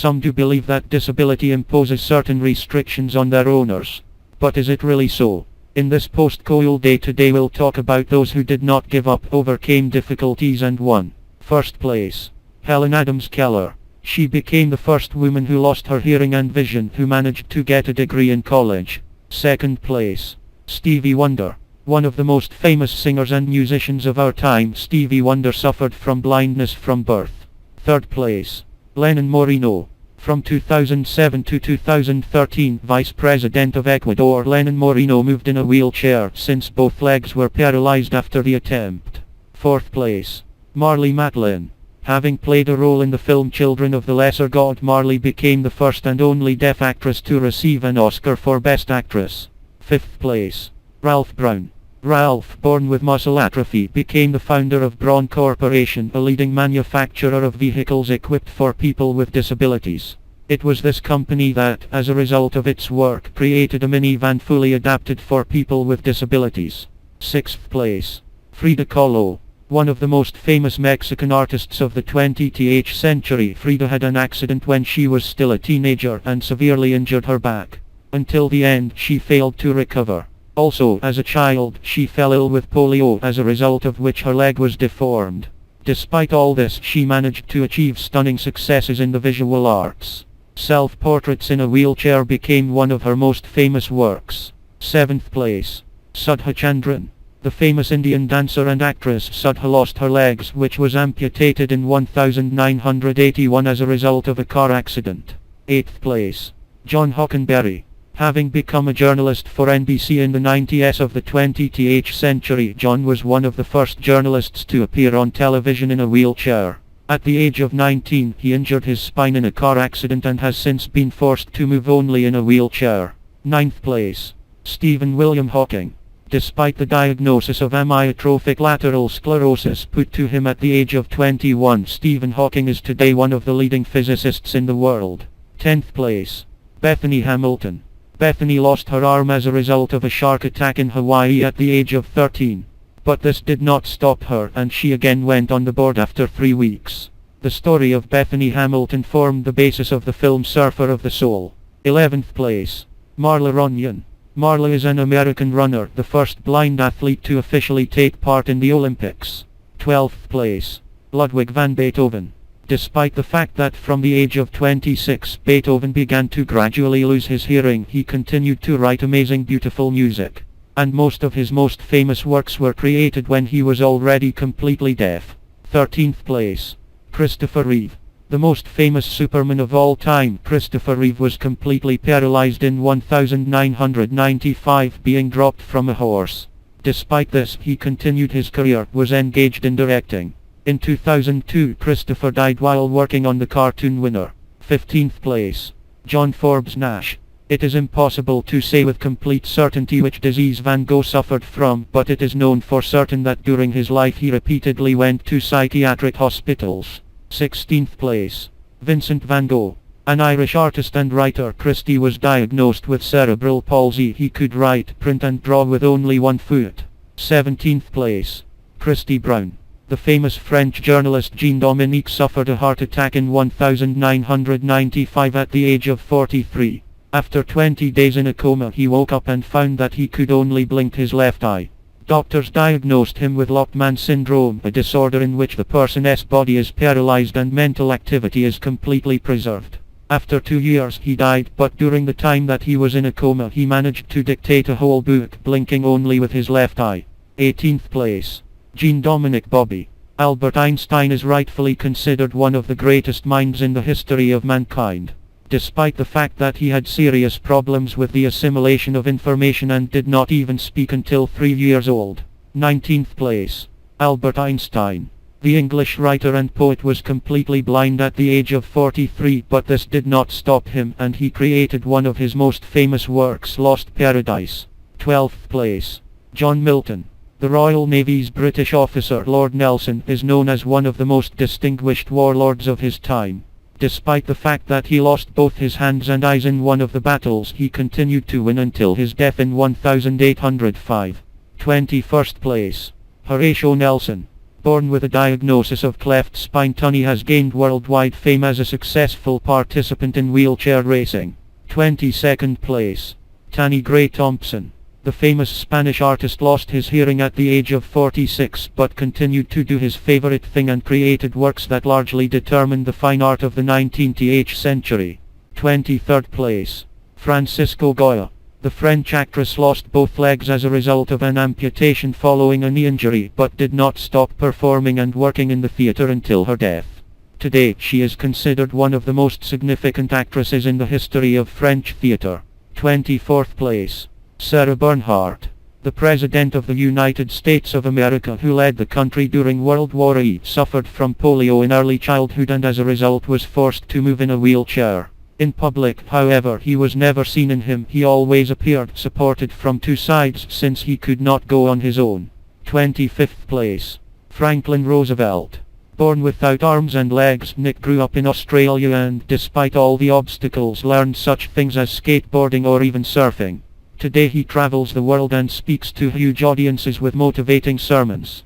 Some do believe that disability imposes certain restrictions on their owners. But is it really so? In this post-coil day today we'll talk about those who did not give up, overcame difficulties and won. First place. Helen Adams Keller. She became the first woman who lost her hearing and vision who managed to get a degree in college. Second place. Stevie Wonder. One of the most famous singers and musicians of our time, Stevie Wonder suffered from blindness from birth. Third place. Lenin Moreno. From 2007 to 2013, Vice President of Ecuador, Lenin Moreno moved in a wheelchair since both legs were paralyzed after the attempt. Fourth place. Marlee Matlin. Having played a role in the film Children of the Lesser God, Marlee became the first and only deaf actress to receive an Oscar for Best Actress. Fifth place. Ralph Brown. Ralph, born with muscle atrophy, became the founder of Braun Corporation, a leading manufacturer of vehicles equipped for people with disabilities. It was this company that, as a result of its work, created a minivan fully adapted for people with disabilities. Sixth place. Frida Kahlo. One of the most famous Mexican artists of the 20th century, Frida had an accident when she was still a teenager and severely injured her back. Until the end, she failed to recover. Also, as a child, she fell ill with polio, as a result of which her leg was deformed. Despite all this, she managed to achieve stunning successes in the visual arts. Self-portraits in a wheelchair became one of her most famous works. Seventh place. Sudha Chandran. The famous Indian dancer and actress Sudha lost her legs, which was amputated in 1981 as a result of a car accident. Eighth place. John Hockenberry. Having become a journalist for NBC in the 90s of the 20th century, John was one of the first journalists to appear on television in a wheelchair. At the age of 19, he injured his spine in a car accident and has since been forced to move only in a wheelchair. Ninth place. Stephen William Hawking. Despite the diagnosis of amyotrophic lateral sclerosis put to him at the age of 21, Stephen Hawking is today one of the leading physicists in the world. 10th place. Bethany Hamilton. Bethany lost her arm as a result of a shark attack in Hawaii at the age of 13. But this did not stop her, and she again went on the board after 3 weeks. The story of Bethany Hamilton formed the basis of the film Surfer of the Soul. 11th place. Marla Runyon. Marla is an American runner, the first blind athlete to officially take part in the Olympics. 12th place. Ludwig van Beethoven. Despite the fact that from the age of 26 Beethoven began to gradually lose his hearing, he continued to write amazing beautiful music. And most of his most famous works were created when he was already completely deaf. 13th place. Christopher Reeve. The most famous Superman of all time, Christopher Reeve was completely paralyzed in 1995, being dropped from a horse. Despite this, he continued his career, was engaged in directing. In 2002, Christopher died while working on the cartoon Winner. 15th place. John Forbes Nash. It is impossible to say with complete certainty which disease Van Gogh suffered from, but it is known for certain that during his life he repeatedly went to psychiatric hospitals. 16th place. Vincent van Gogh. An Irish artist and writer, Christie was diagnosed with cerebral palsy. He could write, print and draw with only one foot. 17th place. Christy Brown. The famous French journalist Jean-Dominique suffered a heart attack in 1995 at the age of 43. After 20 days in a coma, he woke up and found that he could only blink his left eye. Doctors diagnosed him with Lockman syndrome, a disorder in which the person's body is paralyzed and mental activity is completely preserved. After 2 years he died, but during the time that he was in a coma he managed to dictate a whole book, blinking only with his left eye. 18th place. Jean-Dominique Bobby. Albert Einstein is rightfully considered one of the greatest minds in the history of mankind. Despite the fact that he had serious problems with the assimilation of information and did not even speak until 3 years old. 19th place. Albert Einstein. The English writer and poet was completely blind at the age of 43, but this did not stop him, and he created one of his most famous works, Lost Paradise. 12th place. John Milton. The Royal Navy's British officer Lord Nelson is known as one of the most distinguished warlords of his time. Despite the fact that he lost both his hands and eyes in one of the battles, he continued to win until his death in 1805. 21st place. Horatio Nelson. Born with a diagnosis of cleft spine, Tunney has gained worldwide fame as a successful participant in wheelchair racing. 22nd place. Tanny Gray Thompson. The famous Spanish artist lost his hearing at the age of 46 but continued to do his favorite thing and created works that largely determined the fine art of the 19th century. 23rd place. Francisco Goya. The French actress lost both legs as a result of an amputation following a knee injury but did not stop performing and working in the theatre until her death. Today she is considered one of the most significant actresses in the history of French theatre. 24th place. Sarah Bernhardt. The President of the United States of America who led the country during World War I suffered from polio in early childhood and as a result was forced to move in a wheelchair. In public, however, he was never seen in him. He always appeared supported from two sides since he could not go on his own. 25th place. Franklin Roosevelt. Born without arms and legs, Nick grew up in Australia and, despite all the obstacles, learned such things as skateboarding or even surfing. Today he travels the world and speaks to huge audiences with motivating sermons.